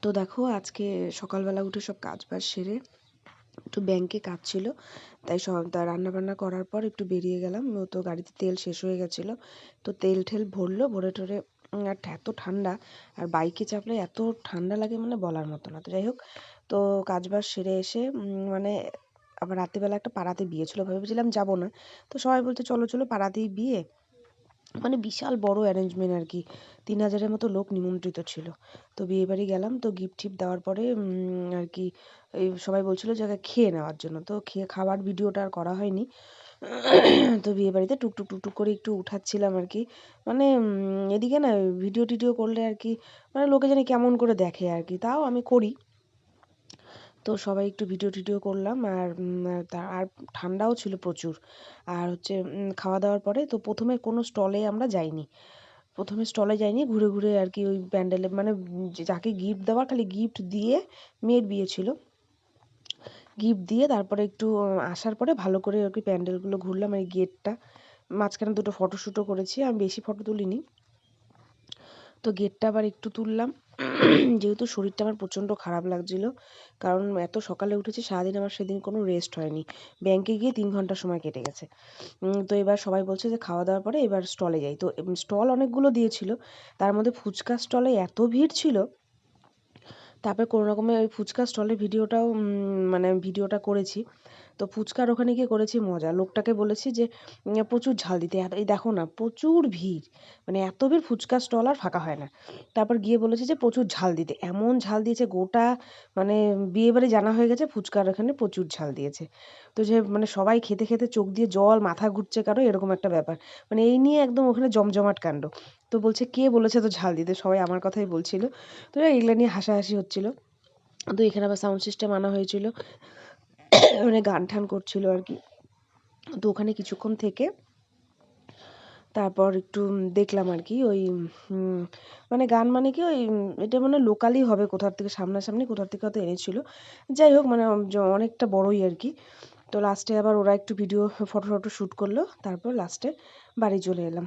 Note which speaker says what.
Speaker 1: তো দেখো আজকে সকালবেলা উঠে সব কাজ বাজ সেরে একটু ব্যাংকে কাজ ছিল, তাই সব রান্না বান্না করার পর একটু বেরিয়ে গেলাম। তো গাড়িতে তেল শেষ হয়ে গেছিলো, তো তেল ঠেল ভরলো, ভরে টরে আর এত ঠান্ডা, আর বাইকে চাপলে এত ঠান্ডা লাগে মানে বলার মতো না। তো যাই হোক, তো কাজ বাজ সেরে এসে মানে আবার রাত্রিবেলা একটা পাড়াতে বিয়ে ছিল, ভেবেছিলাম যাবো না। তো সবাই বলতে চলো চলো, পাড়াতেই বিয়ে, মানে বিশাল বড় অ্যারেঞ্জমেন্ট আর কি, 3,000-এর মতো লোক নিমন্ত্রিত ছিল। তো বিয়ে বাড়ি গেলাম, তো গিফট টিফট দেওয়ার পরে আর কি এই সবাই বলছিল যে আগে খেয়ে নেওয়ার জন্য, তো খাওয়ার ভিডিওটা আর করা হয়নি। তো বিয়ে বাড়িতে টুকটুক টুকটুক করে একটু উঠাচ্ছিলাম আর কি, মানে এদিকে না ভিডিও টিডিও করলে আর কি মানে লোকে জানি কেমন করে দেখে আর কি, তাও আমি করি। তো সবাই একটু ভিডিও টিডিও করলাম, আর আর ঠান্ডাও ছিল প্রচুর। আর হচ্ছে খাওয়া দাওয়ার পরে তো প্রথমে কোনো স্টলে আমরা যাইনি, ঘুরে ঘুরে আর কি ওই প্যান্ডেলে মানে যাকে গিফট দেওয়ার খালি গিফট দিয়ে, মেয়ের বিয়ে ছিল, গিফট দিয়ে তারপরে একটু আসার পরে ভালো করে আর কি প্যান্ডেলগুলো ঘুরলাম, এই গেটটা মাঝখানে দুটো ফটোশ্যুটও করেছি, আমি বেশি ফটো তুলিনি। তো গেটটা আবার একটু তুললাম, যেহেতু শরীরটা আমার প্রচণ্ড খারাপ লাগছিল, কারণ এত সকালে উঠেছি, সারাদিন আমার সেদিন কোনো রেস্ট হয়নি, ব্যাংকে গিয়ে 3 ঘন্টা সময় কেটে গেছে। তো এবার সবাই বলছে যে খাওয়া দাওয়ার পরে এবার স্টলে যাই, তো স্টল অনেকগুলো দিয়েছিল, তার মধ্যে ফুচকা স্টলে এত ভিড় ছিল। তারপরে কোনো রকমে ওই ফুচকা স্টলের ভিডিওটাও মানে ভিডিওটা করেছি। তো ফুচকার ওখানে গিয়ে করেছি মজা, লোকটাকে বলেছি যে প্রচুর ঝাল দিতে, এই দেখো না প্রচুর ভিড়, মানে এত ভিড়, ফুচকা স্টল আর ফাঁকা হয় না। তারপর গিয়ে বলেছি যে প্রচুর ঝাল দিতে, এমন ঝাল দিয়েছে গোটা, মানে বিয়েবাড়ি জানা হয়ে গেছে ফুচকার ওখানে প্রচুর ঝাল দিয়েছে। তো যে মানে সবাই খেতে খেতে চোখ দিয়ে জল, মাথা ঘুরছে কারো, এরকম একটা ব্যাপার, মানে এই নিয়ে একদম ওখানে জমজমাট কাণ্ড। তো বলছে কে বলেছে তো ঝাল দিতে, সবাই আমার কথাই বলছিল। তো এগুলো নিয়ে হাসাহাসি হচ্ছিল। তো এখানে আবার সাউন্ড সিস্টেম আনা হয়েছিল, মানে গান ঠান করছিল আর কি। তো ওখানে কিছুক্ষণ থেকে তারপর একটু দেখলাম আর কি ওই মানে গান মানে কি ওই এটা মানে লোকালই হবে, কোথার থেকে সামনাসামনি কোথার থেকে হয়তো এনেছিল। যাই হোক মানে অনেকটা বড়ই আর কি। তো লাস্টে আবার ওরা একটু ভিডিও ফটো শ্যুট করলো, তারপর লাস্টে বাড়ি চলে এলাম।